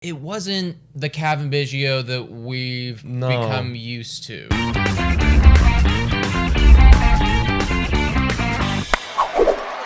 it wasn't the Cavan Biggio that we've become used to.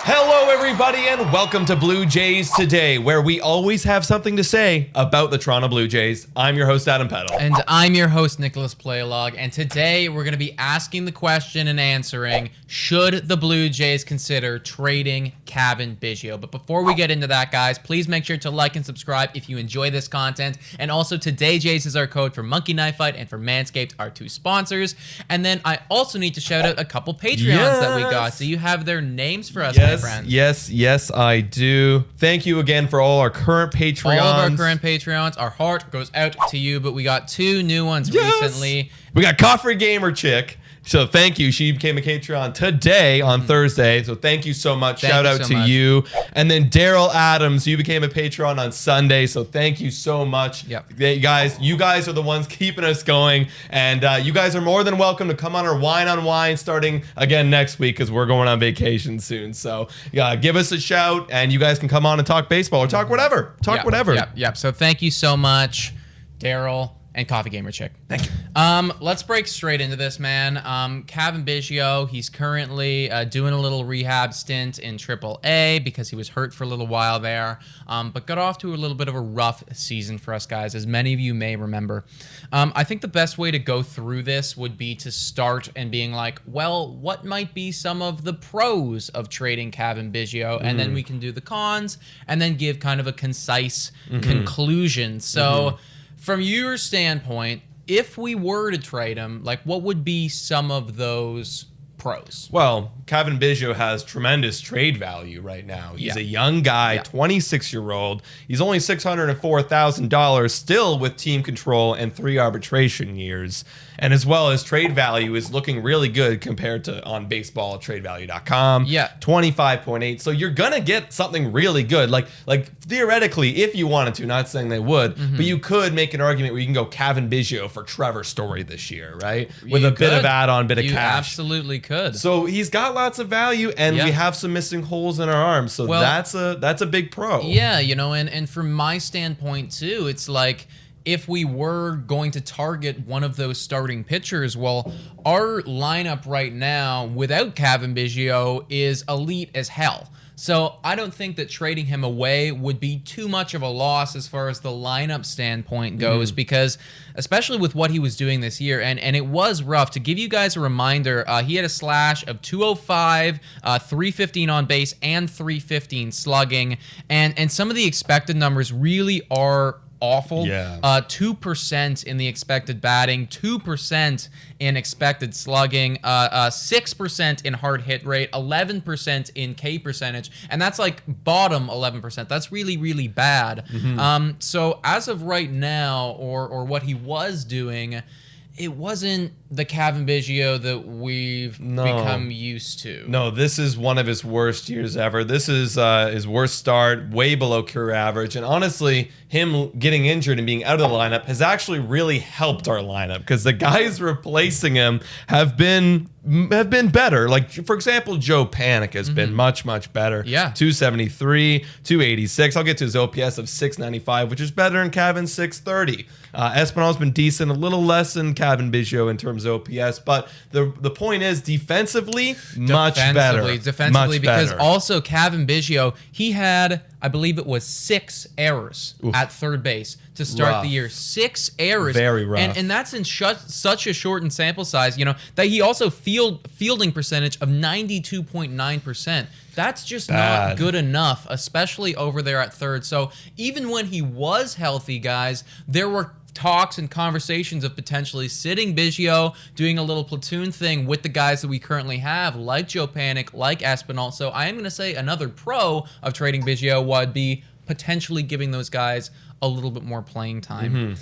Hello, everybody, and welcome to Blue Jays Today, where we always have something to say about the Toronto Blue Jays. I'm your host, Adam Peddle. And I'm your host, Nicholas Playlog, and today we're going to be asking the question and answering, should the Blue Jays consider trading Cavan Biggio? But before we get into that, guys, please make sure to like and subscribe if you enjoy this content. And also, Today Jays is our code for Monkey Knife Fight and for Manscaped, our two sponsors. And then I also need to shout out a couple Patreons that we got. Do you have their names for us, my friend? Yes, I do. Thank you again for all our current Patreons. All of our current Patreons. Our heart goes out to you, but we got two new ones recently. We got Coffee Gamer Chick. So thank you. She became a Patreon today on Thursday. So thank you so much. Shout out to you. And then Daryl Adams, you became a Patreon on Sunday. So thank you so much. Yep. You guys are the ones keeping us going. And you guys are more than welcome to come on our Wine on Wine starting again next week because we're going on vacation soon. So give us a shout and you guys can come on and talk baseball or talk whatever. Whatever. Yep. So thank you so much, Daryl and Coffee Gamer Chick. Thank you. Let's break straight into this, man. Cavan Biggio, he's currently doing a little rehab stint in AAA because he was hurt for a little while there, but got off to a little bit of a rough season for us guys, as many of you may remember. I think the best way to go through this would be to start and being like, well, what might be some of the pros of trading Cavan Biggio? And then we can do the cons and then give kind of a concise conclusion. So from your standpoint, if we were to trade him, like what would be some of those pros? Well, Cavan Biggio has tremendous trade value right now. He's a young guy, 26-year-old. He's only $604,000 still with team control and 3 arbitration years. And as well as trade value is looking really good compared to on baseball tradevalue.com. 25.8. So you're going to get something really good. Like theoretically, if you wanted to, not saying they would, but you could make an argument where you can go Cavan Biggio for Trevor Story this year, right? With a bit of add-on, bit of cash. You absolutely could. So he's got lots of value, and we have some missing holes in our arms. So that's a big pro. Yeah, and from my standpoint too, it's like, if we were going to target one of those starting pitchers, well, our lineup right now without Cavan Biggio is elite as hell. So I don't think that trading him away would be too much of a loss as far as the lineup standpoint goes, because especially with what he was doing this year, and it was rough. To give you guys a reminder, he had a slash of 205, 315 on base, and 315 slugging, and some of the expected numbers really are awful. 2% in the expected batting, 2% in expected slugging, 6% in hard hit rate, 11% in K percentage, and that's like bottom 11%. That's really, really bad. So as of right now, or what he was doing, it wasn't the Cavan Biggio that we've become used to. No, this is one of his worst years ever. This is his worst start, way below career average. And honestly, him getting injured and being out of the lineup has actually really helped our lineup because the guys replacing him have been better. Like, for example, Joe Panic has been much better. 273, 286. I'll get to his OPS of 695, which is better than Cavan's 630. Espinal's been decent, a little less than Cavan Biggio in terms of OPS, but the point is defensively much better. Defensively, because also Cavan Biggio, he had, I believe it was 6 errors at third base to start the year. 6 errors. Very rough. And that's in such a shortened sample size, that he also fielding percentage of 92.9%. That's just not good enough, especially over there at third. So even when he was healthy, guys, there were talks and conversations of potentially sitting Biggio, doing a little platoon thing with the guys that we currently have, like Joe Panic, like Espinal. So I am going to say another pro of trading Biggio would be potentially giving those guys a little bit more playing time.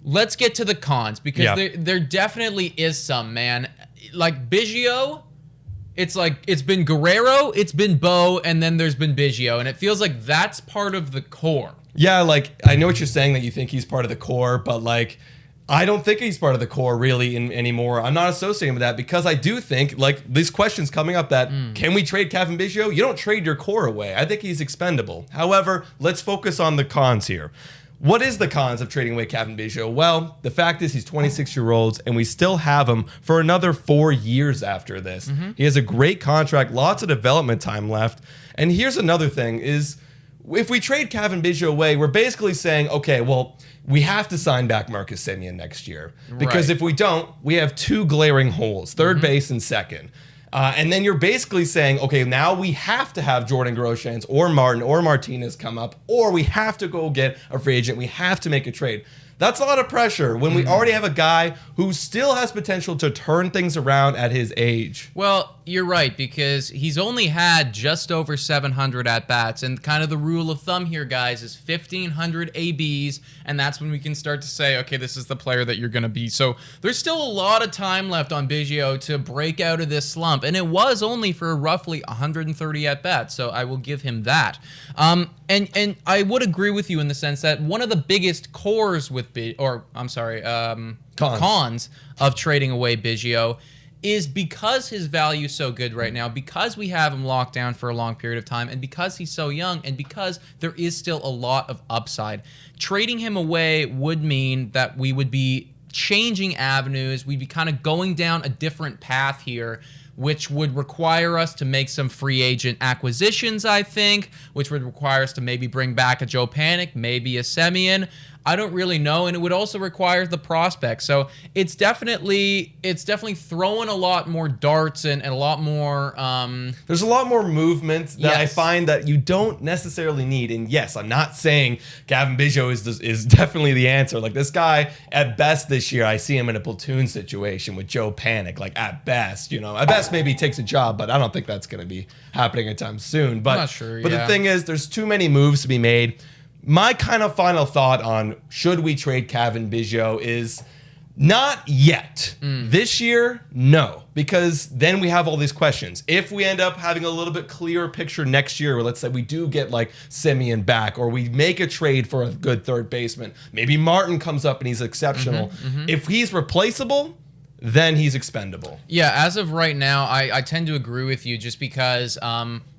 Let's get to the cons, because there definitely is some, man. Like Biggio, it's like it's been Guerrero, it's been Bo, and then there's been Biggio, and it feels like that's part of the core. Yeah, like I know what you're saying, that you think he's part of the core, but like I don't think he's part of the core really anymore. I'm not associating with that because I do think, like, these questions coming up that, can we trade Cavan Biggio? You don't trade your core away. I think he's expendable. However, let's focus on the cons here. What is the cons of trading away Cavan Biggio? Well, the fact is he's 26-year-olds and we still have him for another 4 years after this. He has a great contract, lots of development time left. And here's another thing is if we trade Cavan Biggio away, we're basically saying, okay, well, we have to sign back Marcus Semien next year. Because if we don't, we have 2 glaring holes, third base and second. And then you're basically saying, okay, now we have to have Jordan Groshans or Martin or Martinez come up, or we have to go get a free agent. We have to make a trade. That's a lot of pressure when we already have a guy who still has potential to turn things around at his age. Well, you're right, because he's only had just over 700 at-bats, and kind of the rule of thumb here, guys, is 1,500 ABs, and that's when we can start to say, okay, this is the player that you're going to be. So there's still a lot of time left on Biggio to break out of this slump, and it was only for roughly 130 at-bats, so I will give him that. And I would agree with you in the sense that one of the biggest cores with cons of trading away Biggio is because his value is so good right now, because we have him locked down for a long period of time, and because he's so young, and because there is still a lot of upside. Trading him away would mean that we would be changing avenues, we'd be kind of going down a different path here, which would require us to make some free agent acquisitions, I think, which would require us to maybe bring back a Joe Panik, maybe a Semien. I don't really know, and it would also require the prospect. So it's definitely throwing a lot more darts and a lot more. There's a lot more movement that I find that you don't necessarily need. And yes, I'm not saying Cavan Biggio is definitely the answer. Like this guy, at best this year, I see him in a platoon situation with Joe Panik. Like at best, at best maybe he takes a job, but I don't think that's going to be happening anytime soon. But I'm not sure. But the thing is, there's too many moves to be made. My kind of final thought on should we trade Cavan Biggio is not yet. This year, no. Because then we have all these questions. If we end up having a little bit clearer picture next year, where let's say we do get like Semien back, or we make a trade for a good third baseman, maybe Martin comes up and he's exceptional. If he's replaceable, then he's expendable. Yeah, as of right now, I tend to agree with you just because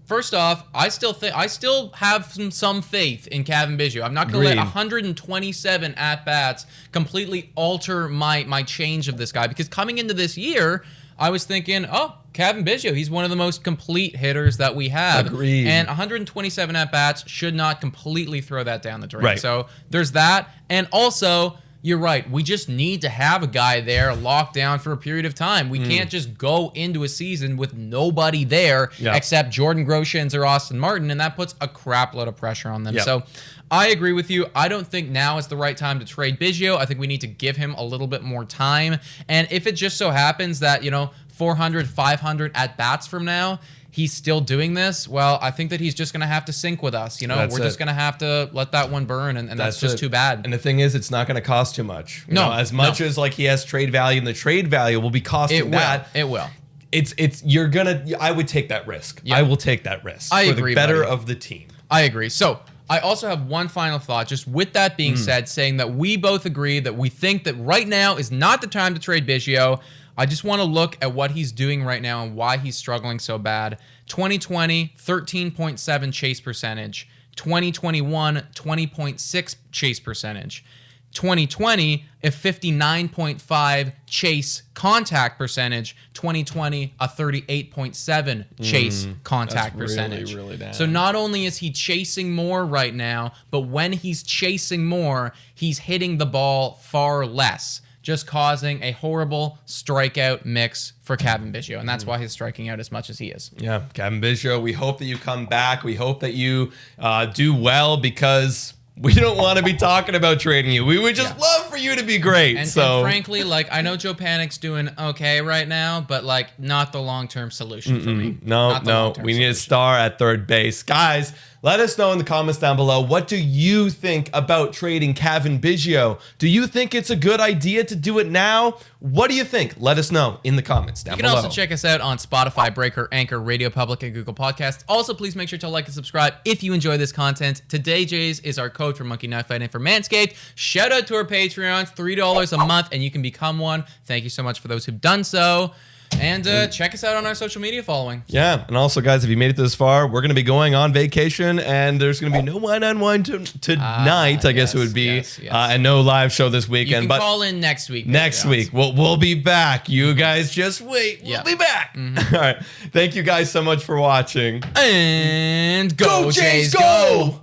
first off, I still have some faith in Cavan Biggio. I'm not going to let 127 at-bats completely alter my change of this guy, because coming into this year, I was thinking, oh, Cavan Biggio, he's one of the most complete hitters that we have. Agreed. And 127 at-bats should not completely throw that down the drain. Right. So there's that. And also, you're right. We just need to have a guy there locked down for a period of time. We can't just go into a season with nobody there except Jordan Groshans or Austin Martin, and that puts a crap load of pressure on them. So I agree with you. I don't think now is the right time to trade Biggio. I think we need to give him a little bit more time. And if it just so happens that, 400, 500 at-bats from now, he's still doing this, well, I think that he's just going to have to sync with us. We're just going to have to let that one burn, and that's just too bad. And the thing is, it's not going to cost too much. As much as like he has trade value, and the trade value will be costing that. It will. I would take that risk. I will take that risk. I for agree, the better buddy. of the team. I agree. So I also have one final thought, just with that being said, saying that we both agree that we think that right now is not the time to trade Biggio. I just want to look at what he's doing right now and why he's struggling so bad. 2020, 13.7 chase percentage. 2021, 20.6 chase percentage. 2020, a 59.5 chase contact percentage. 2020, a 38.7 chase contact percentage. Really down. So not only is he chasing more right now, but when he's chasing more, he's hitting the ball far less, just causing a horrible strikeout mix for Cavan Biggio, and that's why he's striking out as much as he is. Yeah, Cavan Biggio, we hope that you come back. We hope that you do well, because we don't want to be talking about trading you. We would just love for you to be great. And frankly, I know Joe Panik's doing okay right now, but not the long-term solution for me. No, we need a star at third base. Guys, let us know in the comments down below, what do you think about trading Cavan Biggio? Do you think it's a good idea to do it now? What do you think? Let us know in the comments down below. You can also check us out on Spotify, Breaker, Anchor, Radio Public, and Google Podcasts. Also, please make sure to like and subscribe if you enjoy this content. Today, Jays, is our code for Monkey Knife Fight and for Manscaped. Shout out to our Patreons, $3 a month, and you can become one. Thank you so much for those who've done so. And check us out on our social media following. Yeah, and also, guys, if you made it this far, we're going to be going on vacation, and there's going to be no wine-on-wine tonight, I guess it would be, and no live show this weekend. You can but call in next week. Next week, we'll be back. You guys just wait. We'll be back. All right. Thank you guys so much for watching. And go Jays, go!